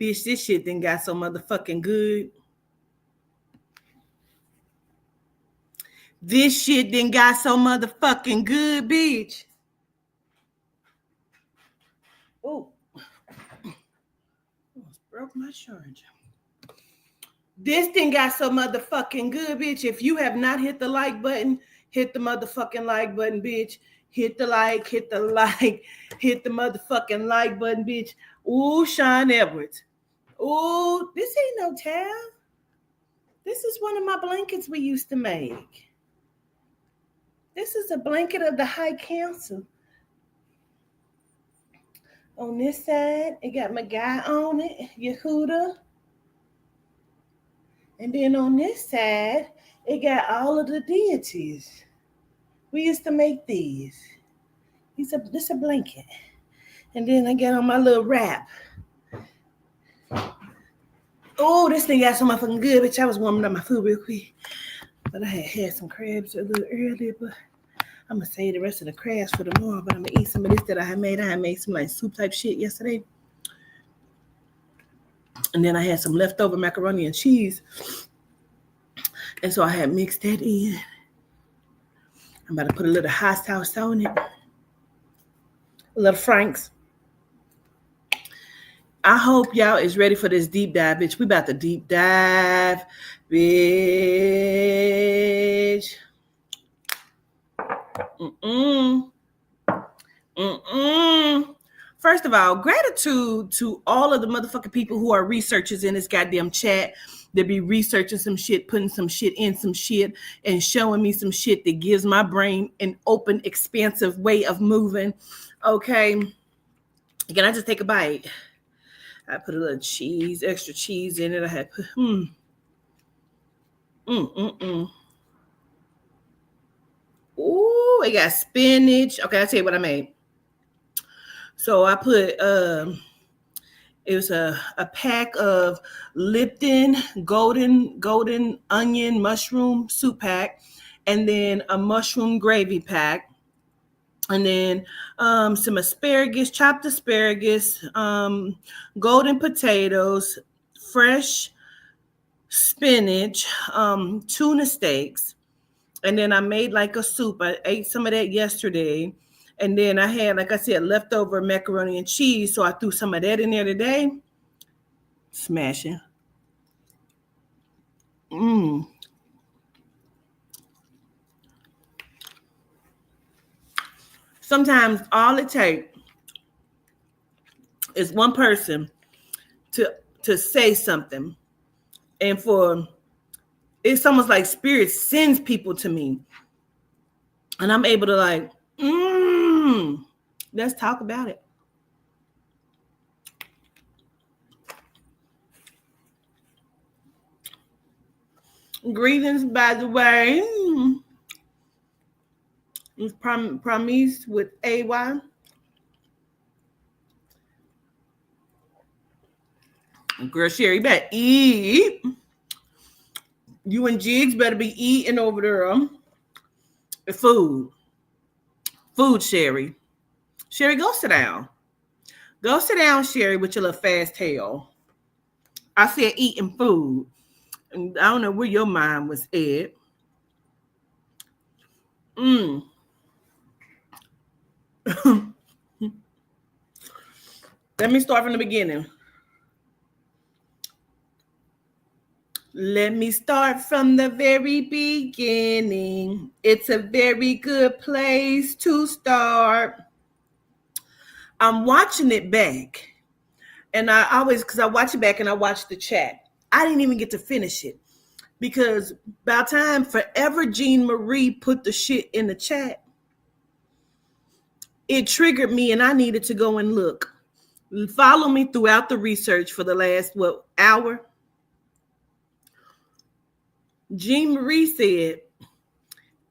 Bitch, this shit done got so motherfucking good. This shit done got so motherfucking good, bitch. Oh, almost broke my charger. This thing got so motherfucking good, bitch. If you have not hit the like button, hit the motherfucking like button, bitch. Hit the like, hit the motherfucking like button, bitch. Ooh, Sean Edwards. Ooh, this ain't no towel. This is one of my blankets we used to make. This is a blanket of the High Council. On this side, it got my guy on it, Yehuda. And then on this side, it got all of the deities. We used to make these. This a blanket. And then I got on my little wrap. Oh, this thing got so motherfucking good, bitch. I was warming up my food real quick. But I had some crabs a little earlier, but I'm going to save the rest of the crabs for tomorrow. But I'm going to eat some of this that I had made. I had made some like soup type shit yesterday. And then I had some leftover macaroni and cheese. And so I had mixed that in. I'm about to put a little hot sauce on it. A little Frank's. I hope y'all is ready for this deep dive, bitch. We about to deep dive, bitch. First of all, gratitude to all of the motherfucking people who are researchers in this goddamn chat. They be researching some shit, putting some shit in some shit, and showing me some shit that gives my brain an open, expansive way of moving. Okay. Can I just take a bite? I put a little cheese, extra cheese in it. I had put, Ooh, it got spinach. Okay, I'll tell you what I made. So I put, it was a pack of Lipton golden onion mushroom soup pack, and then a mushroom gravy pack, and then some asparagus, chopped asparagus, golden potatoes, fresh spinach, tuna steaks, and then I made like a soup. I ate some of that yesterday. And then I had, like I said, leftover macaroni and cheese. So I threw some of that in there today. Smashing. Sometimes all it takes is one person to say something. And it's almost like spirit sends people to me. And I'm able to like, let's talk about it. Greetings, by the way. It's Promise with AY. Girl, Sherry, you better eat. You and Jigs better be eating over there. Food, Sherry. Sherry, go sit down. Go sit down, Sherry, with your little fast tail. I said eating food. And I don't know where your mind was at. Let me start from the beginning. Let me start from the very beginning. It's a very good place to start. I'm watching it back. And because I watch it back and I watch the chat. I didn't even get to finish it. Because by the time Forever Jean Marie put the shit in the chat, it triggered me and I needed to go and look. Follow me throughout the research for the last, hour? Jean Marie said,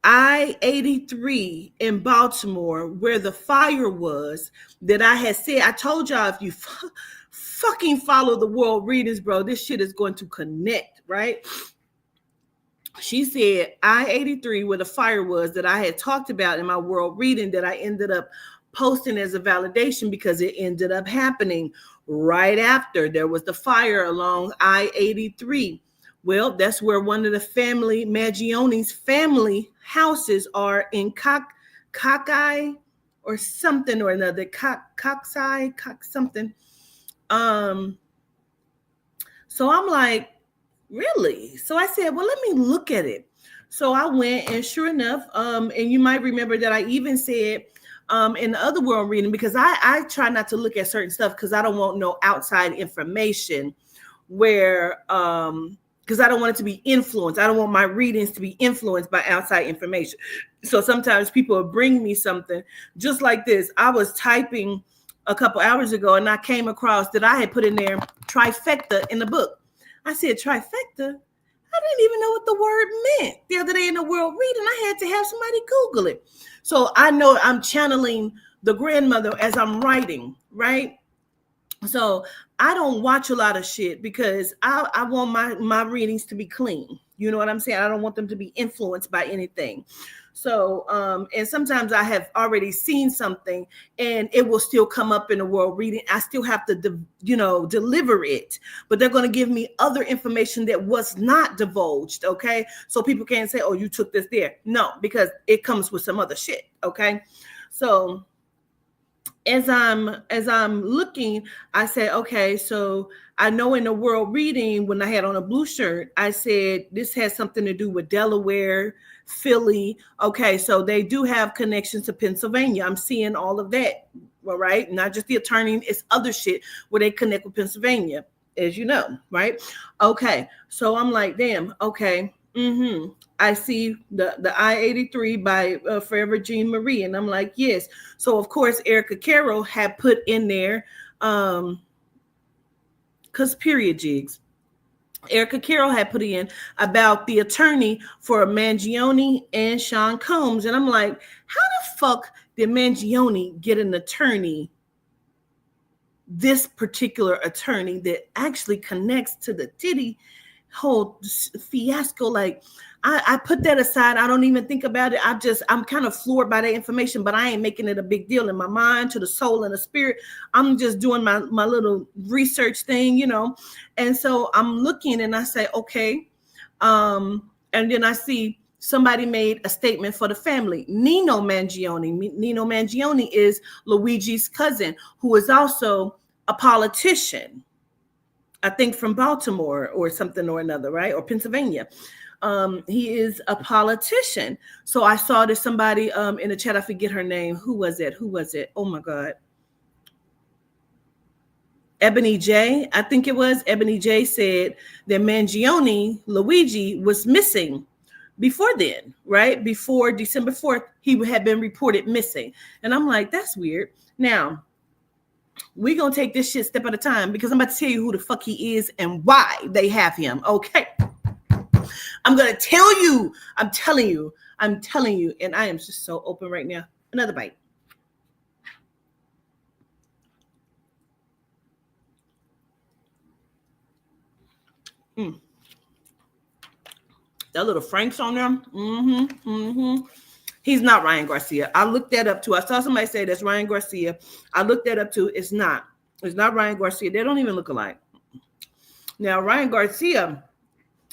I-83 in Baltimore, where the fire was, that I had said, I told y'all, if you fucking follow the world readings, bro, this shit is going to connect, right? She said, I-83, where the fire was, that I had talked about in my world reading, that I ended up posting as a validation because it ended up happening right after there was the fire along I-83. Well, that's where one of the family, Mangione's family houses are in Cockeye or something or another. Coxeye, something. Um, so I'm like, really? So I said, well, let me look at it. So I went, and sure enough, and you might remember that I even said in the other world reading, because I try not to look at certain stuff because I don't want no outside information where because I don't want it to be influenced. I don't want my readings to be influenced by outside information. So sometimes people will bring me something just like this. I was typing a couple hours ago and I came across that I had put in there trifecta in the book. I said trifecta. I didn't even know what the word meant. The other day in the world reading, I had to have somebody Google it. So I know I'm channeling the grandmother as I'm writing, right? So I don't watch a lot of shit because I want my readings to be clean. You know what I'm saying? I don't want them to be influenced by anything. So and sometimes I have already seen something and it will still come up in the world reading. I still have to deliver it, but they're going to give me other information that was not divulged. Okay, so people can't say, oh, you took this there. No, because it comes with some other shit. Okay, so as I'm looking, I said, okay, so I know in the world reading when I had on a blue shirt, I said this has something to do with Delaware, Philly. Okay, so they do have connections to Pennsylvania. I'm seeing all of that, all right? Not just the attorney, it's other shit where they connect with Pennsylvania, as you know, right? Okay, so I'm like, damn, okay. I see the I-83 by Forever Jean Marie, and I'm like, yes. So of course Erica Carroll had put in there because period jigs. Erica Carroll had put in about the attorney for Mangione and Sean Combs, and I'm like, how the fuck did Mangione get an attorney? This particular attorney that actually connects to the Diddy whole fiasco. Like I put that aside. I don't even think about it. I'm kind of floored by that information, but I ain't making it a big deal in my mind, to the soul and the spirit. I'm just doing my little research thing, And so I'm looking and I say, okay. And then I see somebody made a statement for the family. Nino Mangione. Nino Mangione is Luigi's cousin, who is also a politician. I think from Baltimore or something or another, right? Or Pennsylvania. He is a politician. So I saw that somebody in the chat, I forget her name. Who was it? Oh my God. Ebony J, I think it was. Ebony J said that Mangione, Luigi, was missing before then, right? Before December 4th, he had been reported missing. And I'm like, that's weird. Now, we're going to take this shit step at a time because I'm about to tell you who the fuck he is and why they have him. Okay. I'm going to tell you. I'm telling you. And I am just so open right now. Another bite. That little Frank's on there. He's not Ryan Garcia. I looked that up too. I saw somebody say that's Ryan Garcia. I looked that up too. It's not. It's not Ryan Garcia. They don't even look alike. Now, Ryan Garcia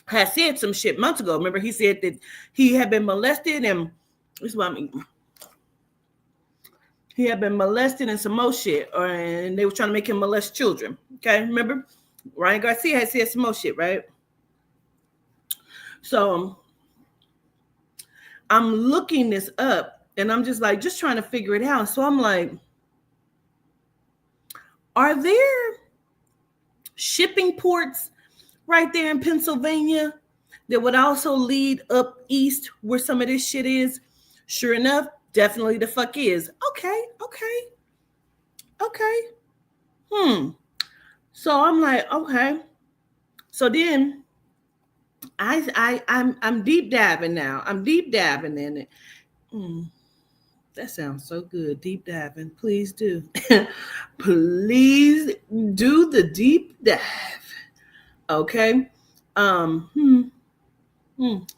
had said some shit months ago. Remember, he said that he had been molested, and this is what I'm eating. He had been molested and some more shit, and they were trying to make him molest children. Okay, remember? Ryan Garcia had said some more shit, right? So I'm looking this up, and I'm just trying to figure it out. So I'm like, are there shipping ports right there in Pennsylvania that would also lead up east where some of this shit is? Sure enough, definitely the fuck is. Okay. So I'm like, okay. So then I'm deep diving now. I'm deep diving in it. That sounds so good. Deep diving. Please do. Please do the deep dive. Okay.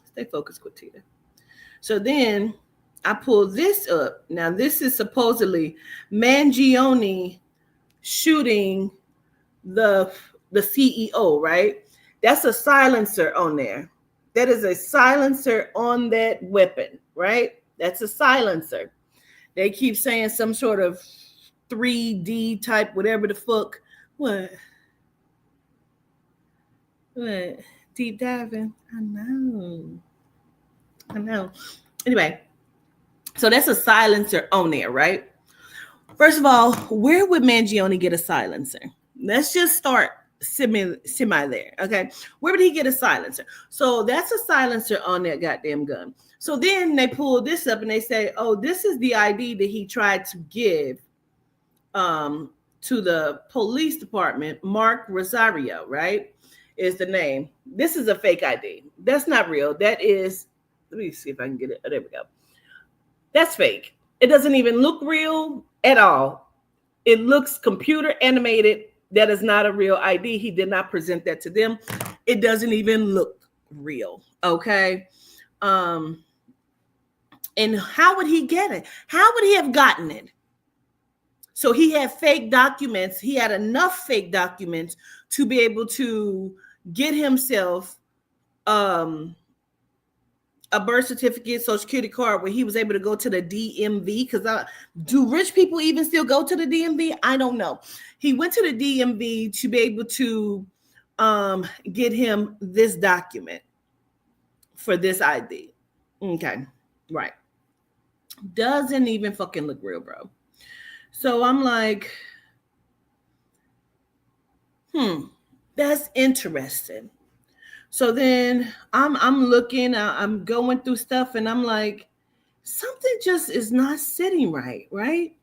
Stay focused, Quatita. So then I pull this up. Now this is supposedly Mangione shooting the the CEO, right? That's a silencer on there. That is a silencer on that weapon, right? That's a silencer. They keep saying some sort of 3D type, whatever the fuck. What? What? Deep diving? I know. I know. Anyway, so that's a silencer on there, right? First of all, where would Mangione get a silencer? Let's just start semi there. Okay. Where would he get a silencer? So that's a silencer on that goddamn gun. So then they pull this up and they say, oh, this is the ID that he tried to give to the police department. Mark Rosario, right? Is the name. This is a fake ID. That's not real. That is, let me see if I can get it. Oh, there we go. That's fake. It doesn't even look real at all. It looks computer animated. That is not a real ID. He did not present that to them. It doesn't even look real. Okay. And how would he get it? How would he have gotten it? So he had fake documents. He had enough fake documents to be able to get himself a birth certificate, social security card, where he was able to go to the DMV. Because do rich people even still go to the DMV? I don't know. He went to the DMV to be able to get him this document for this ID. Okay, right. Doesn't even fucking look real, bro. So I'm like, that's interesting. So then I'm looking, I'm going through stuff, and I'm like, something just is not sitting right, right?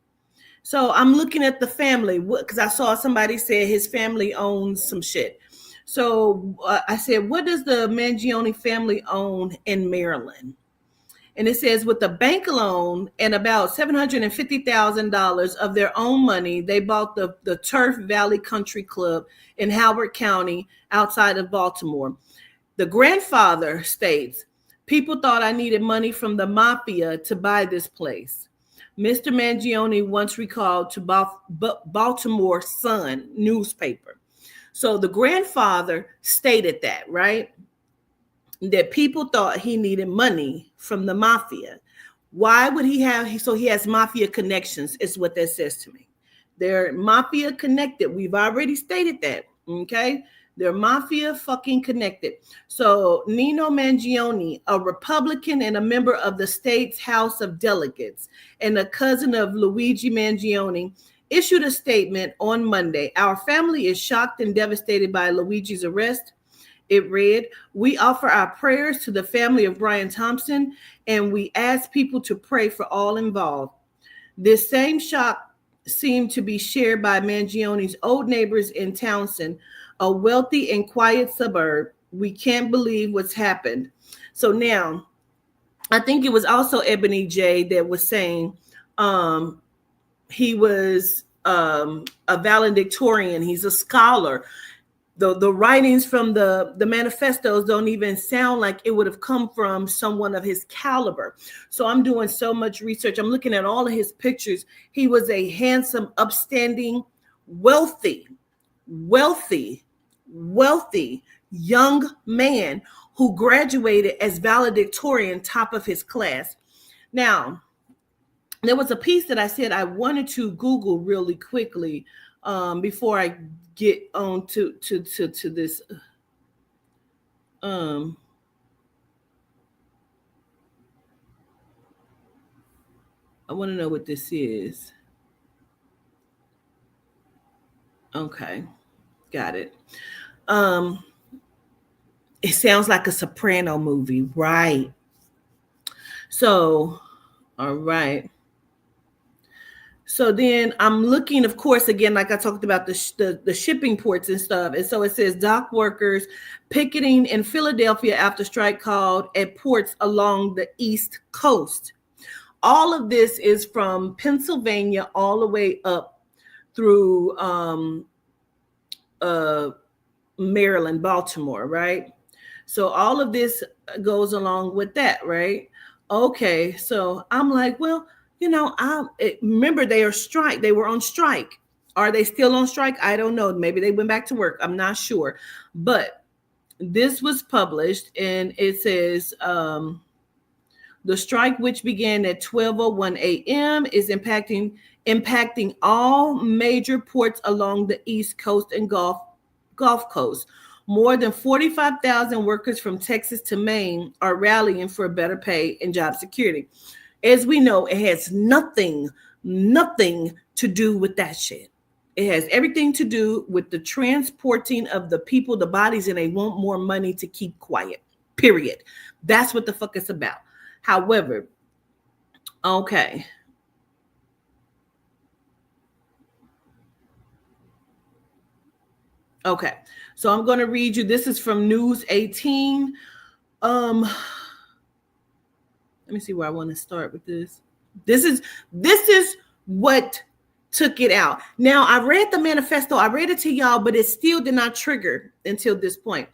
So I'm looking at the family, because I saw somebody say his family owns some shit. So I said, what does the Mangione family own in Maryland? And it says, with the bank loan and about $750,000 of their own money, they bought the Turf Valley Country Club in Howard County outside of Baltimore. The grandfather states, people thought I needed money from the mafia to buy this place. Mr. Mangione once recalled to Baltimore Sun newspaper. So the grandfather stated that, right? That people thought he needed money from the mafia. Why would he have? So he has mafia connections, is what that says to me. They're mafia connected. We've already stated that. Okay. They're mafia fucking connected. So Nino Mangione, a Republican and a member of the state's House of Delegates and a cousin of Luigi Mangione, issued a statement on Monday. Our family is shocked and devastated by Luigi's arrest. It read, we offer our prayers to the family of Brian Thompson, and we ask people to pray for all involved. This same shock seemed to be shared by Mangione's old neighbors in Townsend, a wealthy and quiet suburb. We can't believe what's happened. So now, I think it was also Ebony J that was saying he was a valedictorian. He's a scholar. The writings from the manifestos don't even sound like it would have come from someone of his caliber. So I'm doing so much research. I'm looking at all of his pictures. He was a handsome, upstanding, wealthy young man who graduated as valedictorian, top of his class. Now, there was a piece that I said I wanted to Google really quickly before I get on to this. I want to know what this is. Okay, got it. It sounds like a Soprano movie, right? So, all right. So then I'm looking, of course, again, like I talked about the shipping ports and stuff. And so it says dock workers picketing in Philadelphia after strike called at ports along the East Coast. All of this is from Pennsylvania all the way up through Maryland, Baltimore, right? So all of this goes along with that, right? Okay, so I'm like, well, I remember they were on strike. Are they still on strike? I don't know. Maybe they went back to work. I'm not sure. But this was published, and it says the strike, which began at 12:01 a.m., is impacting all major ports along the East Coast and Gulf Coast. More than 45,000 workers from Texas to Maine are rallying for better pay and job security. As we know, it has nothing to do with that shit. It has everything to do with the transporting of the people, the bodies, and they want more money to keep quiet. Period. That's what the fuck it's about. However, okay. Okay. So I'm going to read you. This is from News 18. Let me see where I want to start with this. This is what took it out. Now, I read the manifesto. I read it to y'all, but it still did not trigger until this point.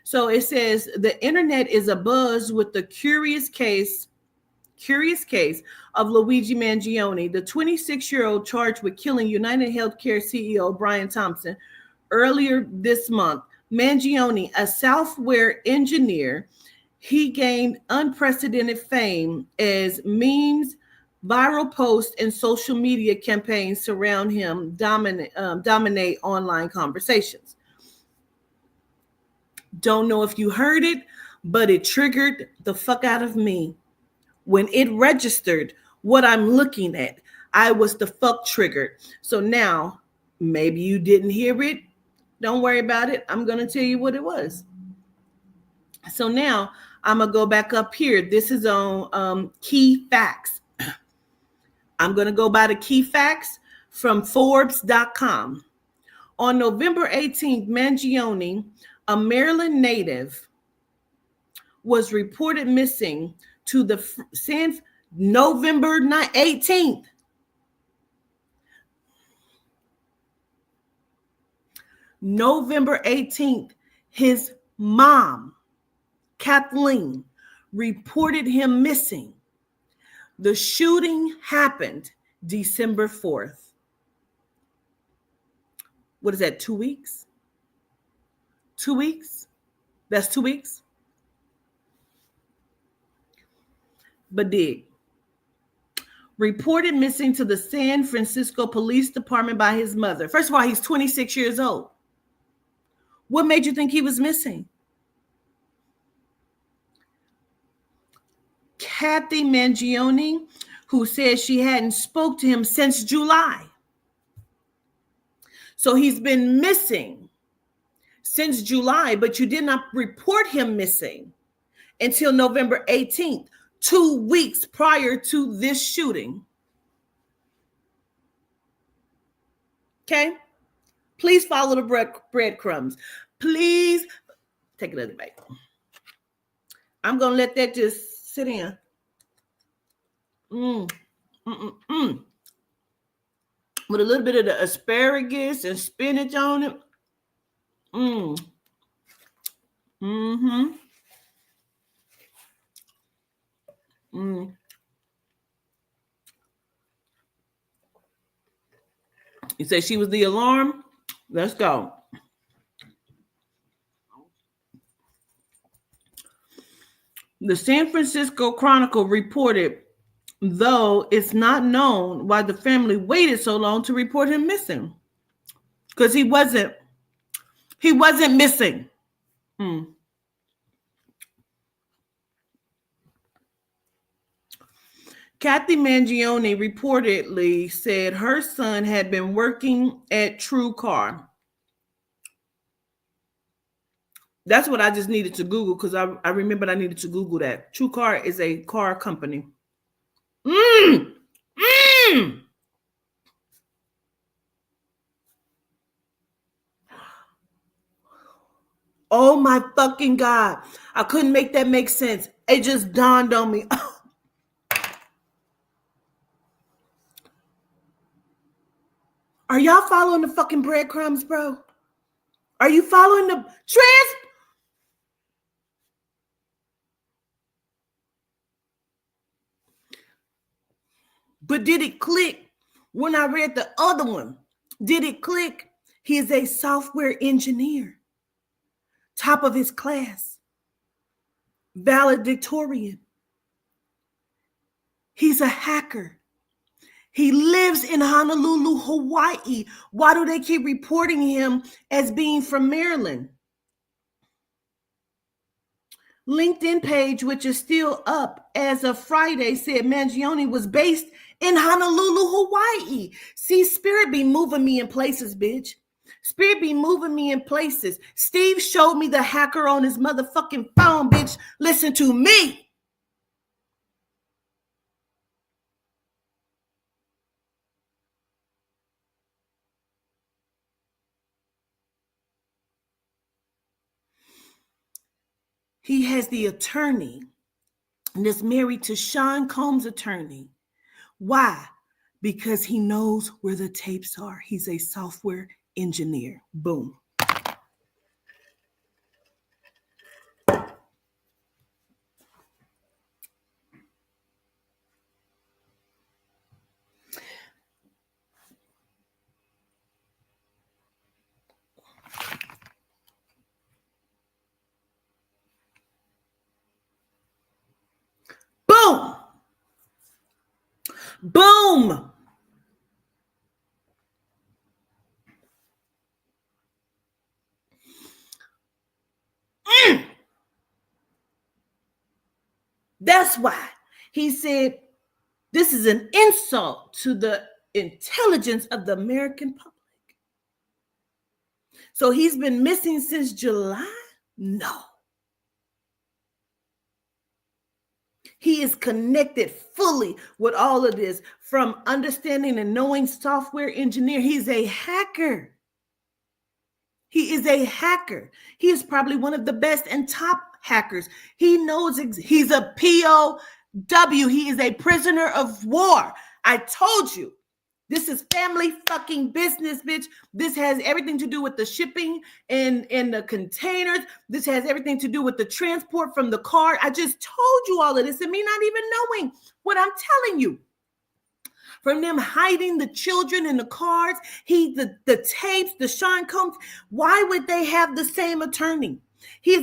So it says the internet is abuzz with the curious case of Luigi Mangione, the 26-year-old charged with killing United Healthcare CEO Brian Thompson earlier this month. Mangione, a software engineer, he gained unprecedented fame as memes, viral posts, and social media campaigns surround him dominate online conversations. Don't know if you heard it, but it triggered the fuck out of me. When it registered what I'm looking at, I was the fuck triggered. So now, maybe you didn't hear it. Don't worry about it. I'm going to tell you what it was. So now I'm going to go back up here. This is on key facts. I'm going to go by the key facts from Forbes.com. On November 18th, Mangione, a Maryland native, was reported missing to the November 18th. November 18th, his mom, Kathleen, reported him missing. The shooting happened December 4th. What is that, 2 weeks? 2 weeks? That's 2 weeks? But dig. Reported missing to the San Francisco Police Department by his mother. First of all, he's 26 years old. What made you think he was missing? Kathy Mangione, who says she hadn't spoke to him since July. So he's been missing since July, but you did not report him missing until November 18th, 2 weeks prior to this shooting. Okay? Please follow the breadcrumbs. Please take another bite. I'm going to let that just sit in. With a little bit of the asparagus and spinach on it. You say she was the alarm? Let's go. The San Francisco Chronicle reported, though it's not known why the family waited so long to report him missing. Because he wasn't missing. Kathy Mangione reportedly said her son had been working at True Car. That's what I just needed to Google because I remembered I needed to Google that. True Car is a car company. Oh my fucking God. I couldn't make that make sense. It just dawned on me. Are y'all following the fucking breadcrumbs, bro? Are you following the But did it click when I read the other one? Did it click? He is a software engineer, top of his class, valedictorian. He's a hacker. He lives in Honolulu, Hawaii. Why do they keep reporting him as being from Maryland? LinkedIn page, which is still up as of Friday, said Mangione was based in Honolulu, Hawaii. See, Spirit be moving me in places, bitch. Spirit be moving me in places. Steve showed me the hacker on his motherfucking phone, bitch. Listen to me. He has the attorney and is married to Sean Combs' attorney. Why? Because he knows where the tapes are. He's a software engineer. Boom. Boom. Boom. That's why he said this is an insult to the intelligence of the American public. So he's been missing since July? No. He is connected fully with all of this, from understanding and knowing software engineer. He's a hacker. He is a hacker. He is probably one of the best and top hackers. He knows he's a POW. He is a prisoner of war. I told you. This is family fucking business, bitch. This has everything to do with the shipping and the containers. This has everything to do with the transport from the car. I just told you all of this and me not even knowing what I'm telling you. From them hiding the children in the cars, the tapes, the Sean Combs. Why would they have the same attorney? He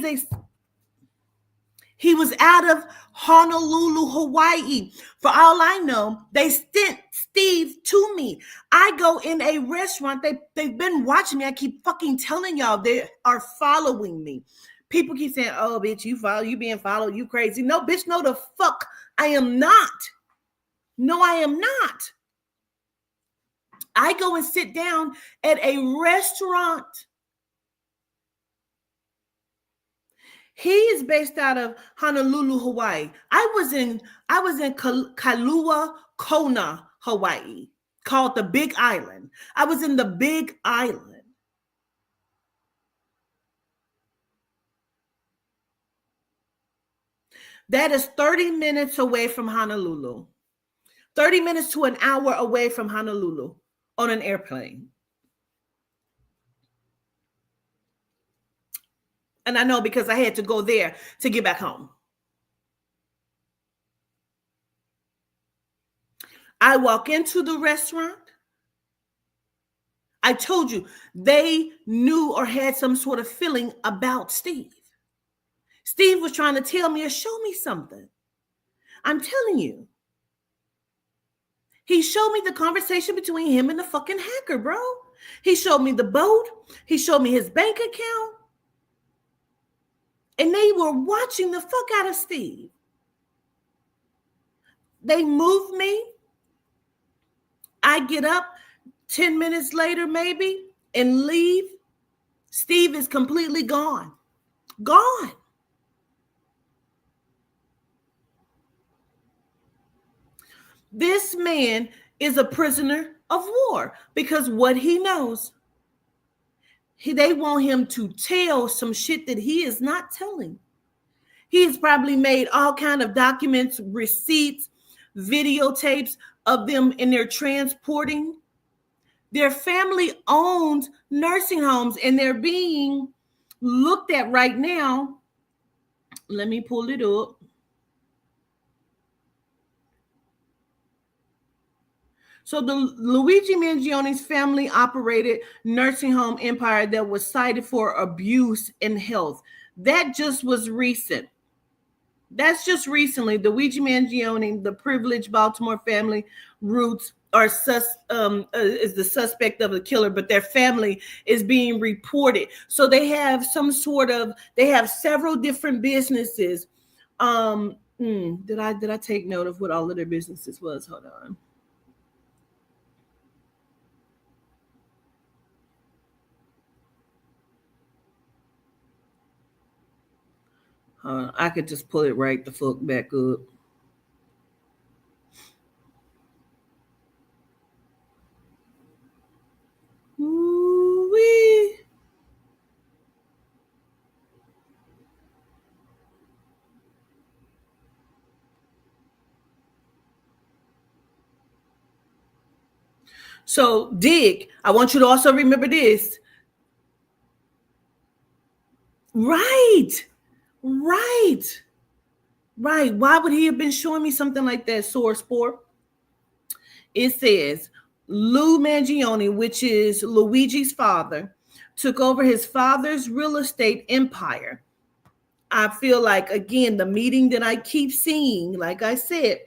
was out of Honolulu, Hawaii. For all I know, they sent Steve to me. I go in a restaurant. They've been watching me. I keep fucking telling y'all they are following me. People keep saying, oh, bitch, you being followed, you crazy. No, bitch, no the fuck. I am not. No, I am not. I go and sit down at a restaurant. He is based out of Honolulu, Hawaii. I was in Kailua Kona, Hawaii, called the Big Island. I was in the Big Island. That is 30 minutes away from Honolulu. 30 minutes to an hour away from Honolulu on an airplane. And I know because I had to go there to get back home. I walk into the restaurant. I told you, they knew or had some sort of feeling about Steve. Steve was trying to tell me or show me something. I'm telling you. He showed me the conversation between him and the fucking hacker, bro. He showed me the boat. He showed me his bank account. And they were watching the fuck out of Steve. They moved me. I get up 10 minutes later, maybe, and leave. Steve is completely gone. Gone. This man is a prisoner of war because what he knows, they want him to tell some shit that he is not telling. He has probably made all kind of documents, receipts, videotapes of them in their transporting. Their family owns nursing homes and they're being looked at right now. Let me pull it up. So the Luigi Mangione's family operated nursing home empire that was cited for abuse and health. That just was recent. That's just recently. The Luigi Mangione, the privileged Baltimore family roots are is the suspect of the killer, but their family is being reported. So they have they have several different businesses. Did I take note of what all of their businesses was? Hold on. I could just pull it right the fuck back up. Ooh-wee. So, Dick, I want you to also remember this. Right, right, right. Why would he have been showing me something like that, Source Sport? It says Lou Mangione, which is Luigi's father, took over his father's real estate empire. I feel like, again, the meeting that I keep seeing, like I said,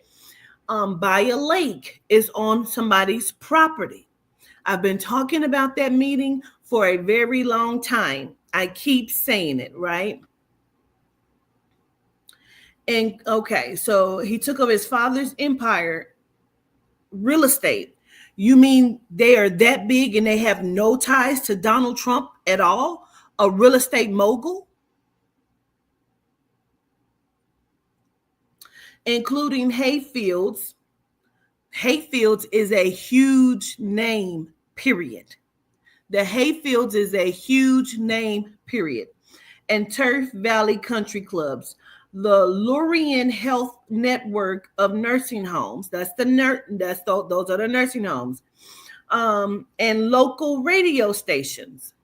by a lake is on somebody's property. I've been talking about that meeting for a very long time. I keep saying it, right? And okay, so he took over his father's empire, real estate. You mean they are that big and they have no ties to Donald Trump at all? A real estate mogul, including Hayfields. Hayfields is a huge name, period. The Hayfields is a huge name, period. And Turf Valley Country Clubs. The Lurian Health Network of nursing homes. Those are the nursing homes. And local radio stations.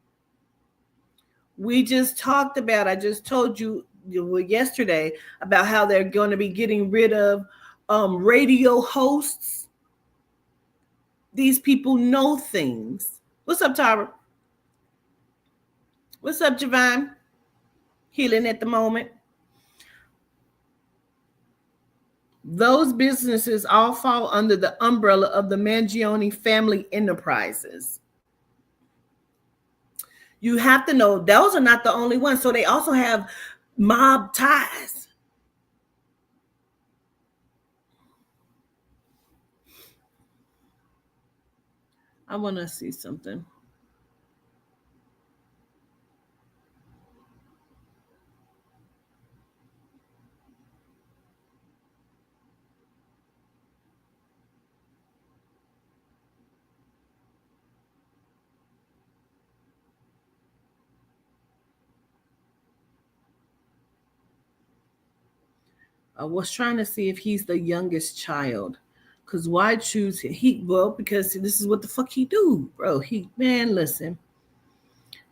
We just talked about. I just told you yesterday about how they're going to be getting rid of radio hosts. These people know things. What's up, Tara? What's up, Javine? Healing at the moment. Those businesses all fall under the umbrella of the Mangione family enterprises. You have to know those are not the only ones. So they also have mob ties. I want to see something. I was trying to see if he's the youngest child. Cause why choose he? Well, because this is what the fuck he do, bro. He man, listen.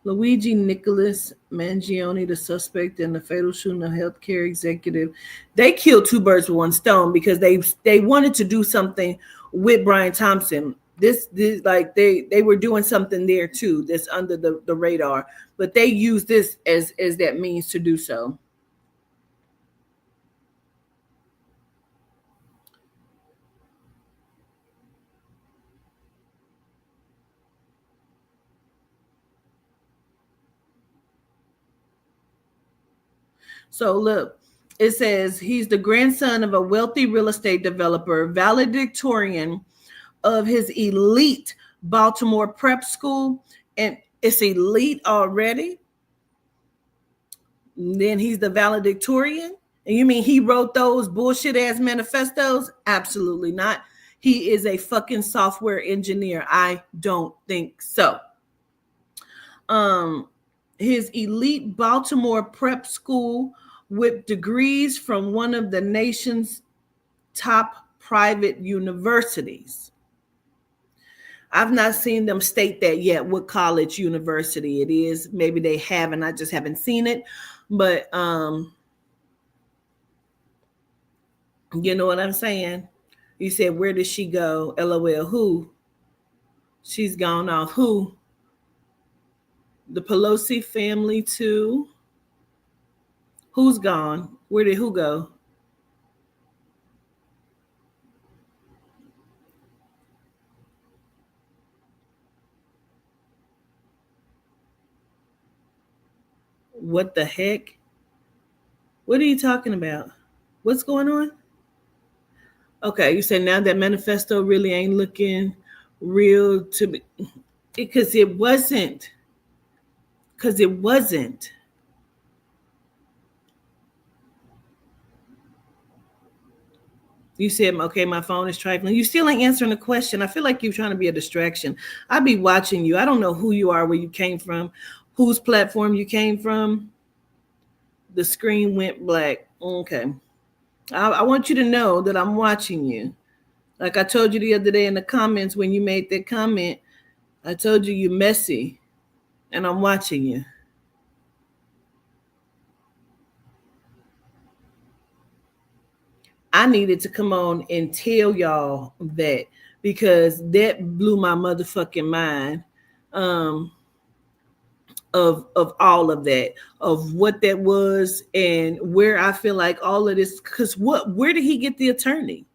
Luigi Nicholas Mangione, the suspect in the fatal shooting of healthcare executive, they killed two birds with one stone because they wanted to do something with Brian Thompson. This like they were doing something there too. That's under the radar, but they use this as that means to do so. So look, it says he's the grandson of a wealthy real estate developer, valedictorian of his elite Baltimore prep school, and it's elite already. And then he's the valedictorian. And you mean he wrote those bullshit ass manifestos? Absolutely not. He is a fucking software engineer. I don't think so. Um, his elite Baltimore prep school with degrees from one of the nation's top private universities. I've not seen them state that yet, what college university it is. Maybe they have, and I just haven't seen it. But you know what I'm saying? You said, where did she go? LOL. Who? She's gone off. Who? The Pelosi family too. Who's gone? Where did who go? What the heck? What are you talking about? What's going on? Okay, you said now that manifesto really ain't looking real to me. Because it wasn't. Because it wasn't. You said, okay, my phone is trifling. You still ain't answering the question. I feel like you're trying to be a distraction. I be watching you. I don't know who you are, where you came from, whose platform you came from. The screen went black. Okay. I want you to know that I'm watching you. Like I told you the other day in the comments when you made that comment, I told you you're messy and I'm watching you. I needed to come on and tell y'all that because that blew my motherfucking mind. Of all of that, of what that was, and where I feel like all of this. Because where did he get the attorney?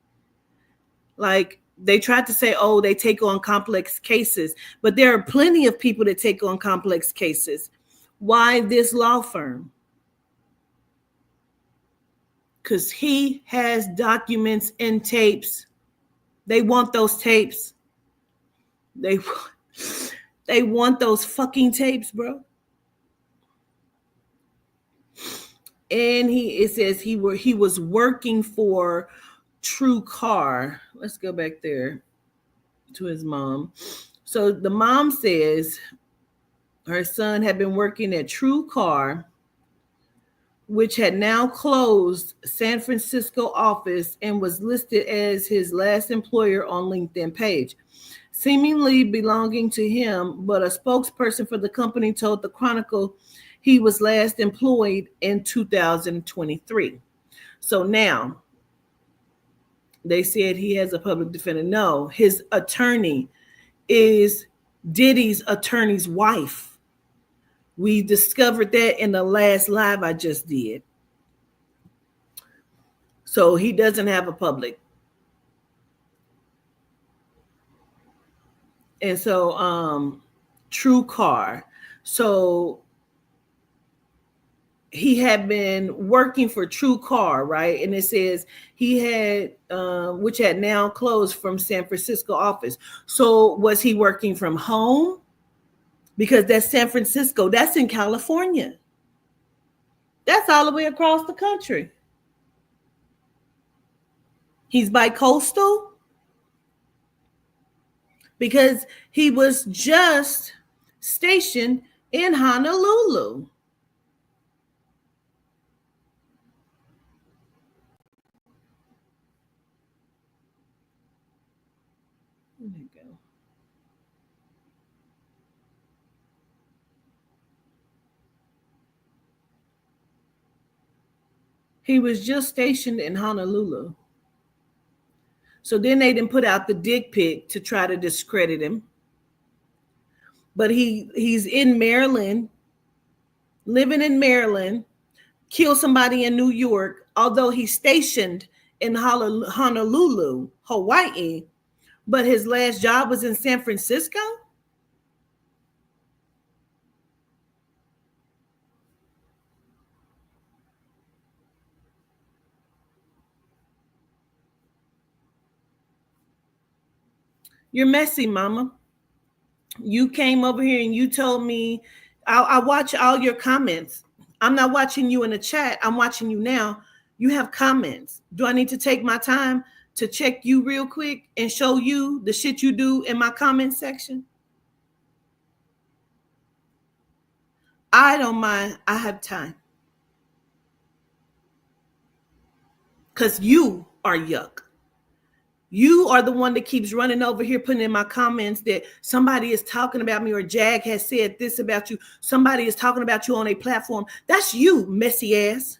Like they tried to say, oh, they take on complex cases, but there are plenty of people that take on complex cases. Why this law firm? Because he has documents and tapes. They want those tapes. They they want those fucking tapes, bro. And it says he was working for True Car. Let's go back there to his mom. So the mom says her son had been working at True Car, which had now closed San Francisco office and was listed as his last employer on LinkedIn page, seemingly belonging to him, but a spokesperson for the company told the Chronicle he was last employed in 2023. So now they said he has a public defender. No, his attorney is Diddy's attorney's wife. We discovered that in the last live I just did. So he doesn't have a public. And so True Car. So he had been working for True Car, right? And it says he had, which had now closed from San Francisco office. So was he working from home? Because that's San Francisco. That's in California. That's all the way across the country. He's bi-coastal because he was just stationed in Honolulu. There you go. He was just stationed in Honolulu. So then they didn't put out the dick pic to try to discredit him. But he's in Maryland, living in Maryland, killed somebody in New York, although he's stationed in Honolulu, Hawaii, but his last job was in San Francisco? You're messy, mama. You came over here and you told me, I watch all your comments. I'm not watching you in the chat. I'm watching you now. You have comments. Do I need to take my time to check you real quick and show you the shit you do in my comment section? I don't mind. I have time. Because you are yuck. You are the one that keeps running over here, putting in my comments that somebody is talking about me or Jag has said this about you. Somebody is talking about you on a platform. That's you, messy ass.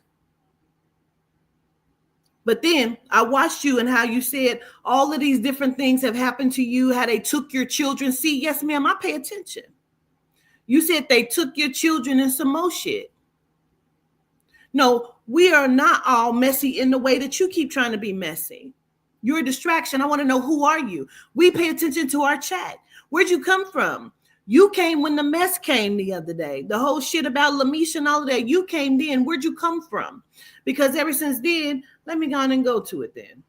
But then I watched you and how you said all of these different things have happened to you, how they took your children. See, yes, ma'am, I pay attention. You said they took your children and some more shit. No, we are not all messy in the way that you keep trying to be messy. You're a distraction. I want to know, who are you? We pay attention to our chat. Where'd you come from? You came when the mess came the other day. The whole shit about Lamisha and all of that. You came then. Where'd you come from? Because ever since then, let me go on and go to it then.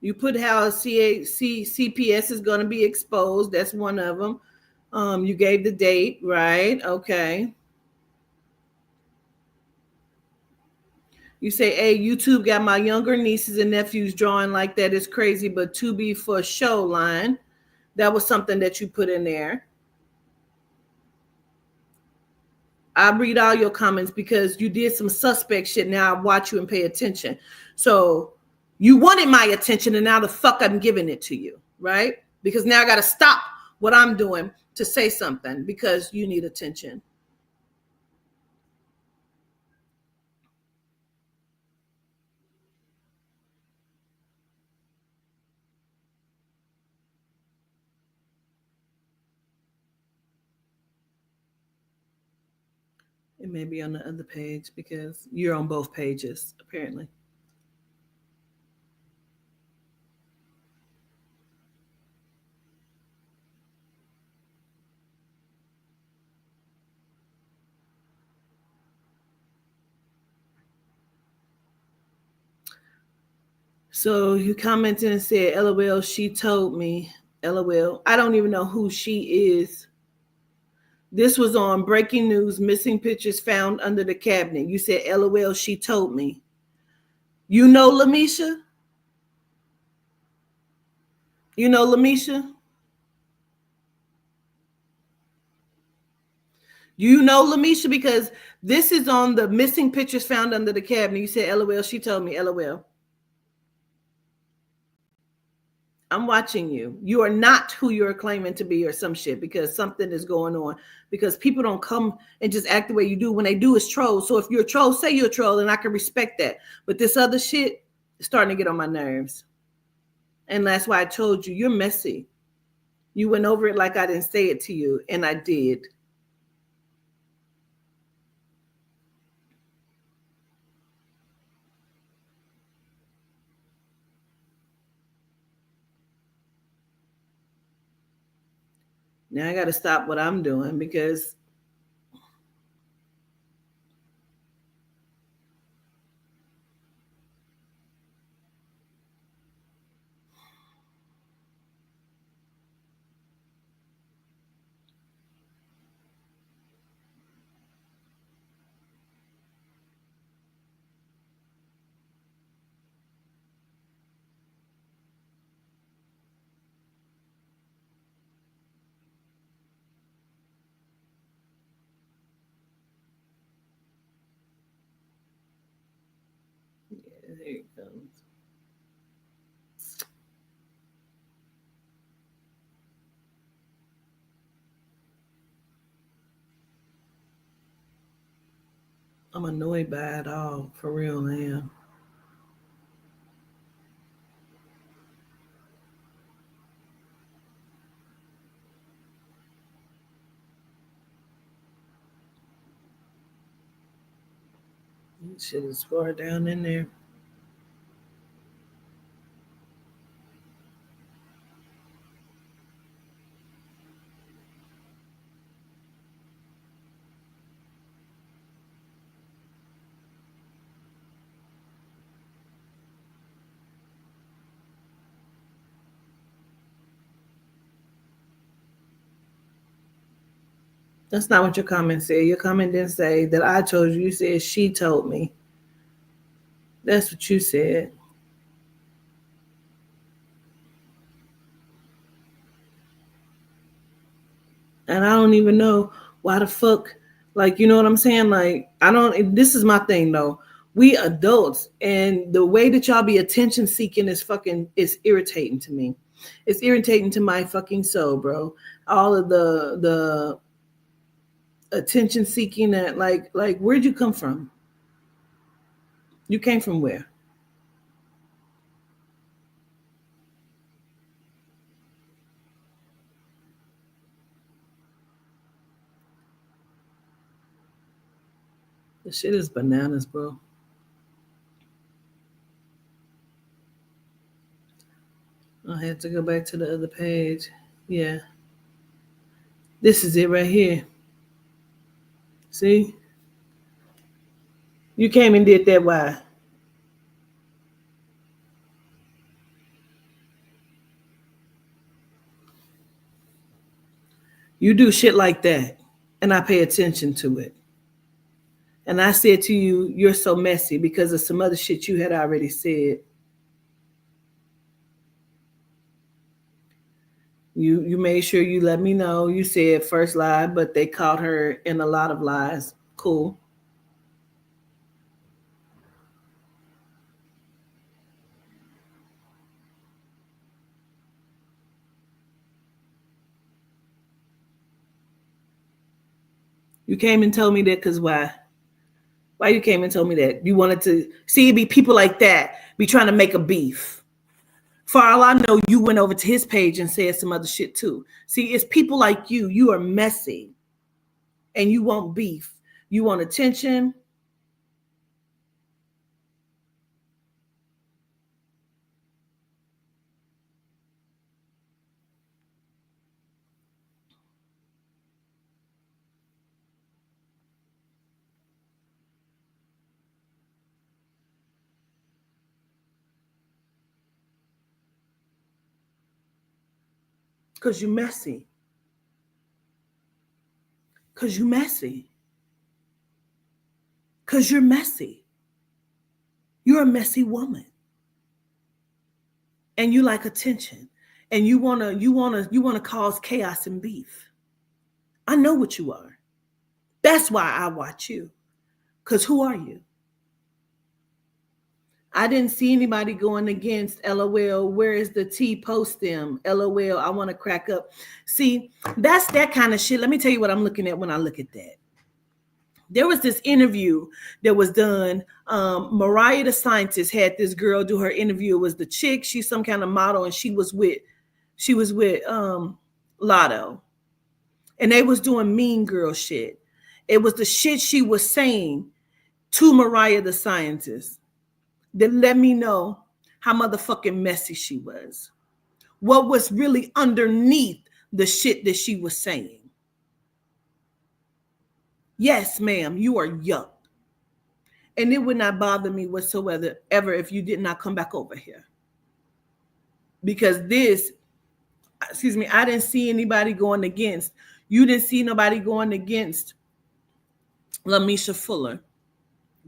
You put how CPS is going to be exposed. That's one of them. You gave the date, right? Okay. You say, hey, YouTube got my younger nieces and nephews drawing like that. It's crazy, but to be for show line. That was something that you put in there. I read all your comments because you did some suspect shit. Now I watch you and pay attention. So you wanted my attention, and now the fuck I'm giving it to you, right? Because now I got to stop what I'm doing to say something because you need attention. It may be on the other page because you're on both pages, apparently. So you commented and said, LOL, she told me. LOL. I don't even know who she is. This was on breaking news, missing pictures found under the cabinet. You said, LOL, she told me. You know Lamisha? You know Lamisha? You know Lamisha? Because this is on the missing pictures found under the cabinet. You said, LOL, she told me, LOL. I'm watching you. You are not who you're claiming to be or some shit because something is going on. Because people don't come and just act the way you do. When they do, it's troll. So if you're a troll, say you're a troll, and I can respect that. But this other shit is starting to get on my nerves. And that's why I told you, you're messy. You went over it like I didn't say it to you, and I did. Now I got to stop what I'm doing because here it comes. I'm annoyed by it all. For real, I am. This shit is far down in there. That's not what your comment said. Your comment didn't say that I told you. You said she told me. That's what you said. And I don't even know why the fuck, like, you know what I'm saying? Like, I don't, this is my thing though. We adults, and the way that y'all be attention seeking is irritating to me. It's irritating to my fucking soul, bro. All of the attention seeking that like where'd you come from? You came from where? The shit is bananas, bro. I had to go back to the other page. Yeah. This is it right here. See? You came and did that. Why? You do shit like that, and I pay attention to it. And I said to you, you're so messy because of some other shit you had already said. You made sure you let me know. You said first lie, but they caught her in a lot of lies. Cool. You came and told me that because why? Why you came and told me that? You wanted to see it be people like that be trying to make a beef. For all I know, you went over to his page and said some other shit too. See, it's people like you. You are messy and you want beef. You want attention. Because you're messy. Because you're messy. Because you're messy. You're a messy woman. And you like attention. And you wanna cause chaos and beef. I know what you are. That's why I watch you. Because who are you? I didn't see anybody going against LOL. Where is the T post them? LOL. I want to crack up. See, that's that kind of shit. Let me tell you what I'm looking at when I look at that. There was this interview that was done. Mariah the Scientist had this girl do her interview. It was the chick. She's some kind of model, and she was with Lotto. And they was doing mean girl shit. It was the shit she was saying to Mariah the Scientist that let me know how motherfucking messy she was. What was really underneath the shit that she was saying. Yes, ma'am, you are young. And it would not bother me whatsoever ever if you did not come back over here. Because I didn't see anybody going against. You didn't see nobody going against Lamisha Fuller.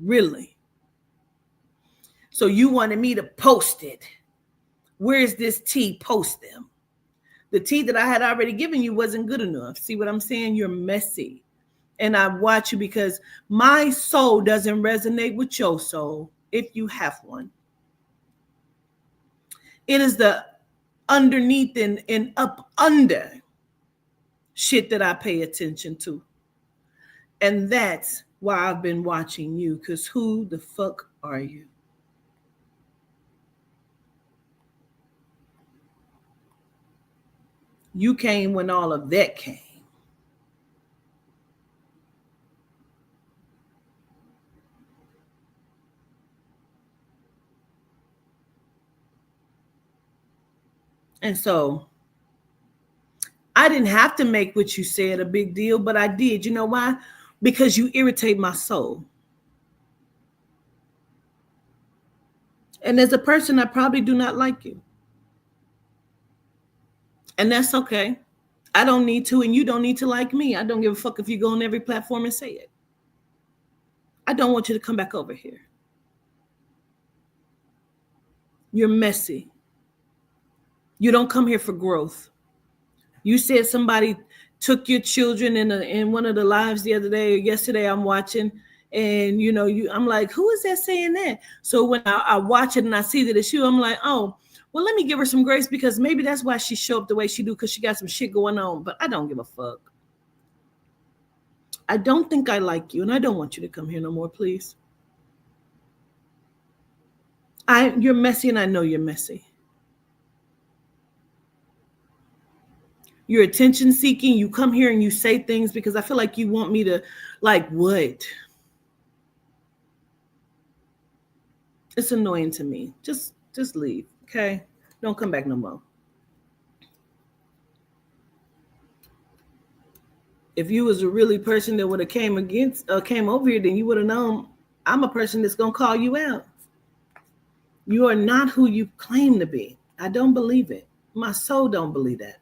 Really? So you wanted me to post it. Where's this tea? Post them. The tea that I had already given you wasn't good enough. See what I'm saying? You're messy. And I watch you because my soul doesn't resonate with your soul if you have one. It is the underneath and up under shit that I pay attention to. And that's why I've been watching you, because who the fuck are you? You came when all of that came. And so I didn't have to make what you said a big deal, but I did. You know why? Because you irritate my soul. And as a person, I probably do not like you. And that's okay. I don't need to, and you don't need to like me. I don't give a fuck if you go on every platform and say it. I don't want you to come back over here. You're messy. You don't come here for growth. You said somebody took your children in one of the lives the other day or yesterday I'm watching, And I'm like, who is that saying that? So when I watch it and I see that it's you, I'm like, oh, well, let me give her some grace, because maybe that's why she show up the way she do, because she got some shit going on. But I don't give a fuck. I don't think I like you, and I don't want you to come here no more, please. You're messy, and I know you're messy. You're attention seeking. You come here and you say things because I feel like you want me to, like, what? It's annoying to me. Just leave, okay? Don't come back no more. If you was a really person that would have came over here, then you would have known I'm a person that's gonna call you out. You are not who you claim to be. I don't believe it. My soul don't believe that.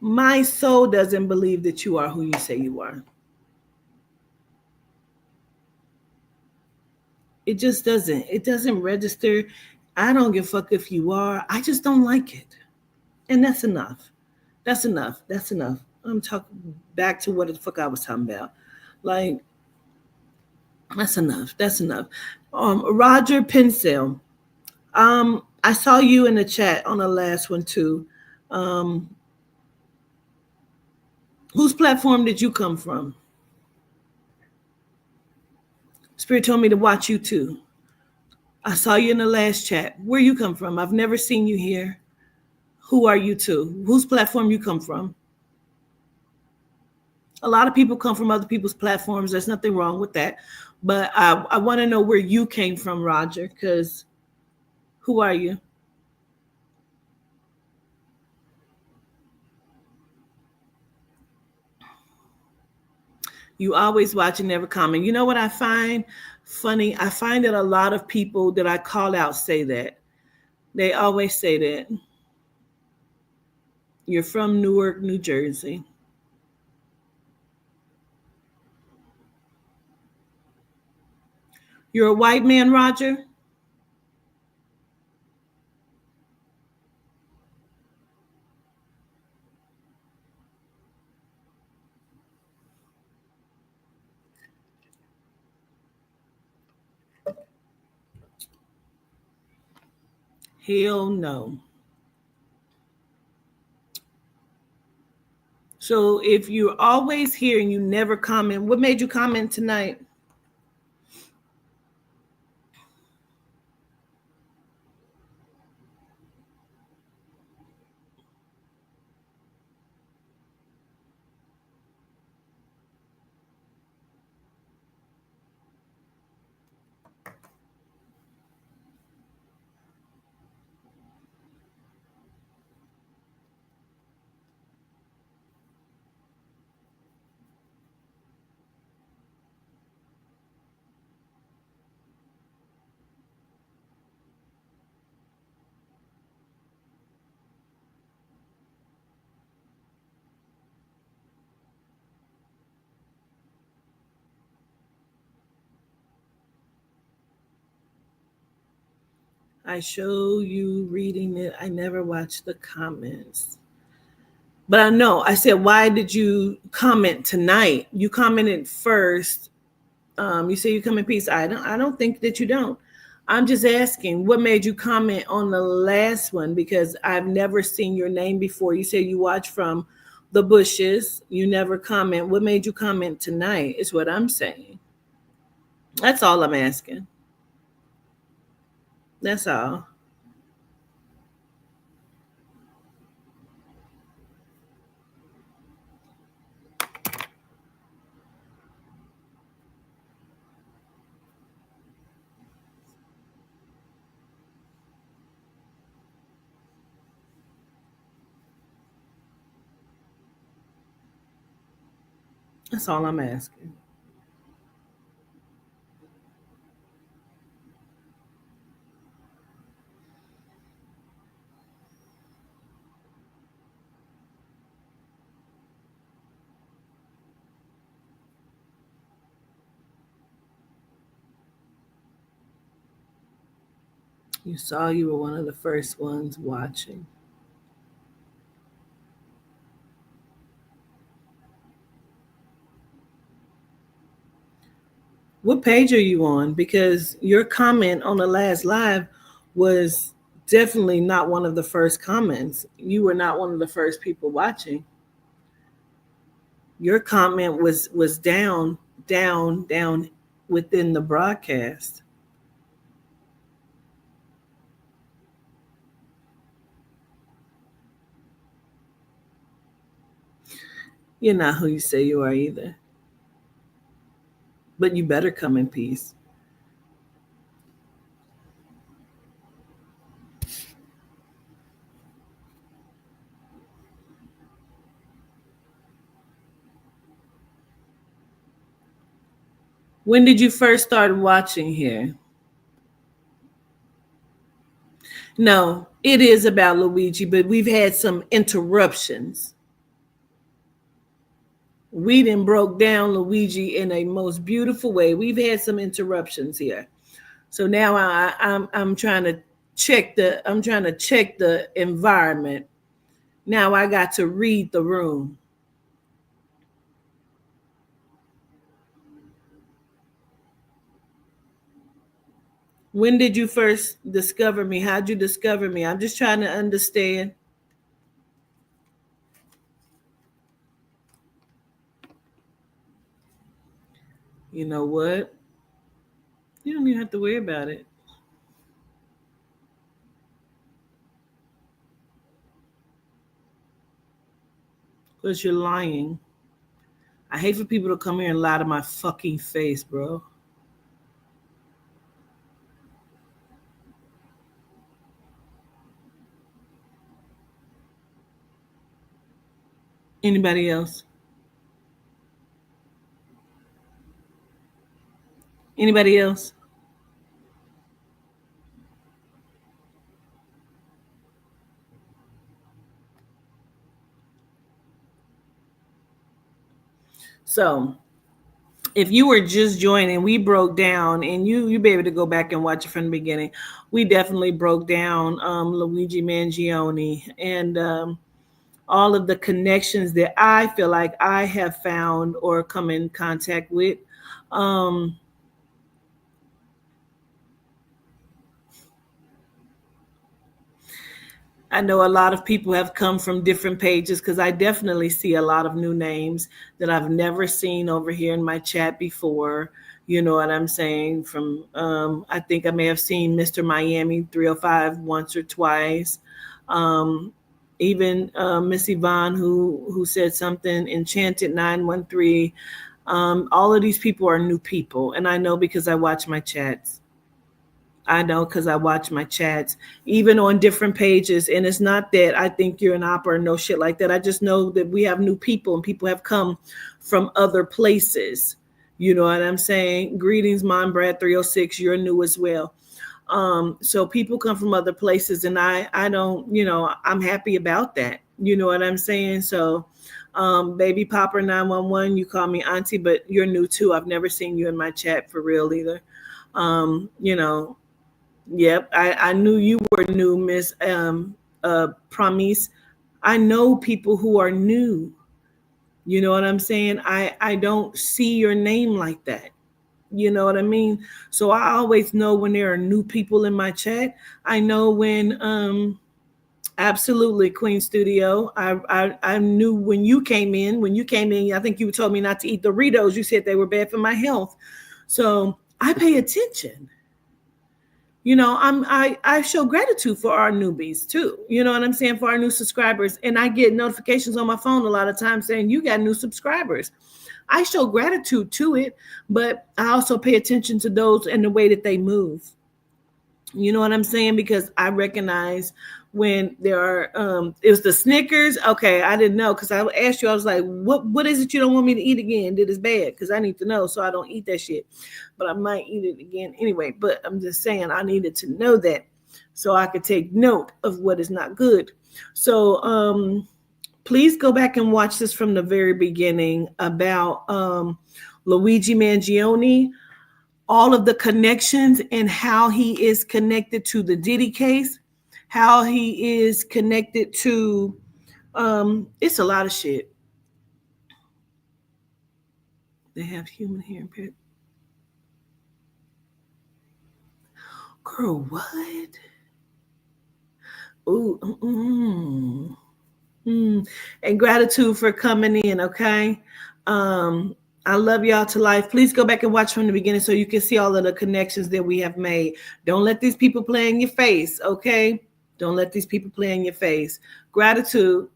My soul doesn't believe that you are who you say you are. It just doesn't. It doesn't register. I don't give a fuck if you are. I just don't like it. And that's enough. That's enough. That's enough. I'm talking back to what the fuck I was talking about. Like, that's enough. That's enough. Roger Pincel. I saw you in the chat on the last one too. Um, whose platform did you come from? Spirit told me to watch you too. I saw you in the last chat. Where you come from? I've never seen you here. Who are you too? Whose platform you come from? A lot of people come from other people's platforms. There's nothing wrong with that. But I want to know where you came from, Roger, because who are you? You always watch and never comment. You know what I find funny? I find that a lot of people that I call out say that. They always say that. You're from Newark, New Jersey. You're a white man, Roger? Hell no. So if you're always here and you never comment, what made you comment tonight? I show you reading it. I never watched the comments. But I know. I said, why did you comment tonight? You commented first. You say you come in peace. I don't think that you don't. I'm just asking, what made you comment on the last one? Because I've never seen your name before. You say you watch from the bushes. You never comment. What made you comment tonight is what I'm saying. That's all I'm asking. That's all. That's all I'm asking. You saw you were one of the first ones watching. What page are you on? Because your comment on the last live was definitely not one of the first comments. You were not one of the first people watching. Your comment was down within the broadcast. You're not who you say you are either. But you better come in peace. When did you first start watching here? No, it is about Luigi, but we've had some interruptions. We done broke down Luigi in a most beautiful way. We've had some interruptions here. So now I'm trying to check the environment. Now I got to read the room. When did you first discover me? How'd you discover me? I'm just trying to understand. You know what? You don't even have to worry about it. Because you're lying. I hate for people to come here and lie to my fucking face, bro. Anybody else? Anybody else? So, if you were just joining, we broke down, and you be able to go back and watch it from the beginning. We definitely broke down Luigi Mangione and all of the connections that I feel like I have found or come in contact with. Um, I know a lot of people have come from different pages because I definitely see a lot of new names that I've never seen over here in my chat before. You know what I'm saying? From I think I may have seen Mr. Miami 305 once or twice. Um, Even Miss Yvonne who said something, Enchanted 913. All of these people are new people, and I know because I watch my chats. I know because I watch my chats, even on different pages. And it's not that I think you're an opera or no shit like that. I just know that we have new people and people have come from other places. You know what I'm saying? Greetings, Mom Brad 306. You're new as well. So people come from other places, and I don't, I'm happy about that. You know what I'm saying? So baby Popper 911, you call me auntie, but you're new too. I've never seen you in my chat for real either. You know, Yep, I knew you were new, Miss Promise. I know people who are new. You know what I'm saying? I don't see your name like that. You know what I mean? So I always know when there are new people in my chat. I know when absolutely Queen Studio. I knew when you came in. When you came in, I think you told me not to eat Doritos. You said they were bad for my health. So I pay attention. I show gratitude for our newbies too. You know what I'm saying? For our new subscribers. And I get notifications on my phone a lot of times saying you got new subscribers. I show gratitude to it, but I also pay attention to those and the way that they move. You know what I'm saying? Because I recognize when there are it was the Snickers. Okay, I didn't know because I asked you, I was like, what is it you don't want me to eat again that is bad? Because I need to know so I don't eat that shit. But I might eat it again anyway. But I'm just saying I needed to know that so I could take note of what is not good. So please go back and watch this from the very beginning about Luigi Mangione, all of the connections and how he is connected to the Diddy case, how he is connected to it's a lot of shit. They have human hair impaired. Girl, what? Ooh. And gratitude for coming in, okay? I love y'all to life. Please go back and watch from the beginning so you can see all of the connections that we have made. Don't let these people play in your face, okay? Don't let these people play in your face. Gratitude.